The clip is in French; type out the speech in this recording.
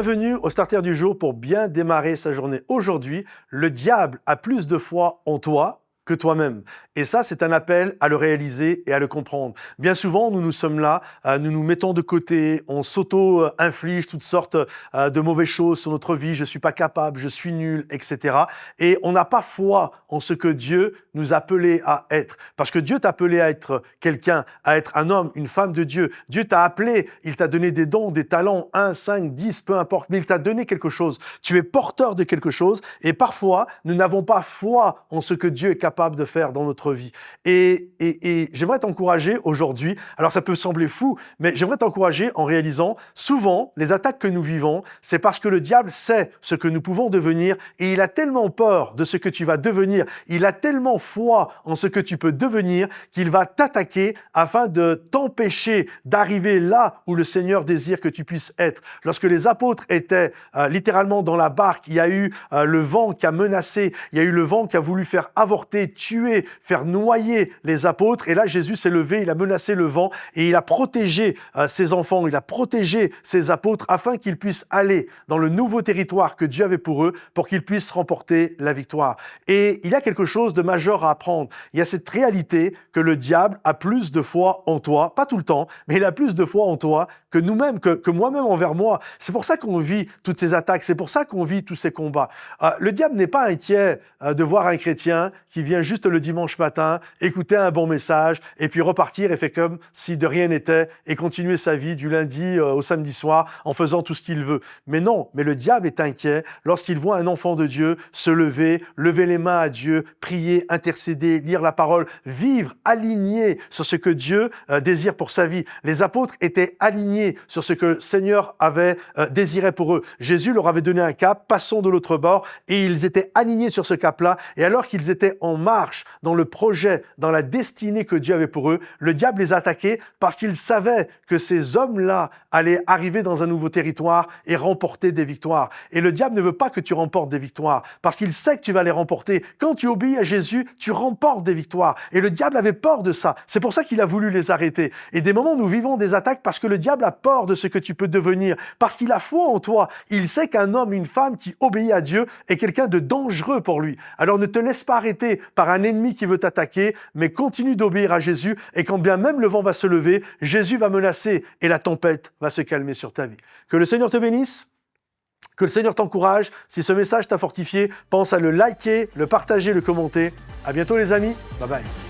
Bienvenue au Starter du jour pour bien démarrer sa journée. Aujourd'hui, le diable a plus de foi en toi que toi-même. Et ça, c'est un appel à le réaliser et à le comprendre. Bien souvent, nous sommes là, nous nous mettons de côté, on s'auto-inflige toutes sortes de mauvaises choses sur notre vie. Je suis pas capable, je suis nul, etc. Et on n'a pas foi en ce que Dieu nous a appelés à être. Parce que Dieu t'a appelé à être quelqu'un, à être un homme, une femme de Dieu. Dieu t'a appelé, il t'a donné des dons, des talents, 1, 5, 10, peu importe, mais il t'a donné quelque chose. Tu es porteur de quelque chose et parfois, nous n'avons pas foi en ce que Dieu est capable de faire dans notre vie. Et j'aimerais t'encourager aujourd'hui, alors ça peut sembler fou, mais j'aimerais t'encourager en réalisant, souvent, les attaques que nous vivons, c'est parce que le diable sait ce que nous pouvons devenir et il a tellement peur de ce que tu vas devenir, il a tellement foi en ce que tu peux devenir qu'il va t'attaquer afin de t'empêcher d'arriver là où le Seigneur désire que tu puisses être. Lorsque les apôtres étaient littéralement dans la barque, il y a eu le vent qui a menacé, il y a eu le vent qui a voulu faire avorter, tuer, faire noyer les apôtres. Et là, Jésus s'est levé, il a menacé le vent et il a protégé ses enfants, il a protégé ses apôtres afin qu'ils puissent aller dans le nouveau territoire que Dieu avait pour eux, pour qu'ils puissent remporter la victoire. Et il y a quelque chose de majeur à apprendre. Il y a cette réalité que le diable a plus de foi en toi, pas tout le temps, mais il a plus de foi en toi que nous-mêmes, que moi-même envers moi. C'est pour ça qu'on vit toutes ces attaques, c'est pour ça qu'on vit tous ces combats. Le diable n'est pas inquiet de voir un chrétien qui vient juste le dimanche matin, écouter un bon message et puis repartir et faire comme si de rien n'était et continuer sa vie du lundi au samedi soir en faisant tout ce qu'il veut. Mais non, mais le diable est inquiet lorsqu'il voit un enfant de Dieu se lever, lever les mains à Dieu, prier, intercéder, lire la parole, vivre aligné sur ce que Dieu désire pour sa vie. Les apôtres étaient alignés sur ce que le Seigneur avait désiré pour eux. Jésus leur avait donné un cap, passons de l'autre bord, et ils étaient alignés sur ce cap-là. Et alors qu'ils étaient en marche dans le projet, dans la destinée que Dieu avait pour eux, le diable les attaquait parce qu'il savait que ces hommes-là allaient arriver dans un nouveau territoire et remporter des victoires. Et le diable ne veut pas que tu remportes des victoires parce qu'il sait que tu vas les remporter. Quand tu obéis à Jésus, tu remportes des victoires. Et le diable avait peur de ça. C'est pour ça qu'il a voulu les arrêter. Et des moments, nous vivons des attaques parce que le diable a peur de ce que tu peux devenir, parce qu'il a foi en toi. Il sait qu'un homme, une femme qui obéit à Dieu est quelqu'un de dangereux pour lui. Alors ne te laisse pas arrêter par un ennemi qui veut t'attaquer, mais continue d'obéir à Jésus et quand bien même le vent va se lever, Jésus va menacer et la tempête va se calmer sur ta vie. Que le Seigneur te bénisse, que le Seigneur t'encourage. Si ce message t'a fortifié, pense à le liker, le partager, le commenter. À bientôt les amis, bye bye.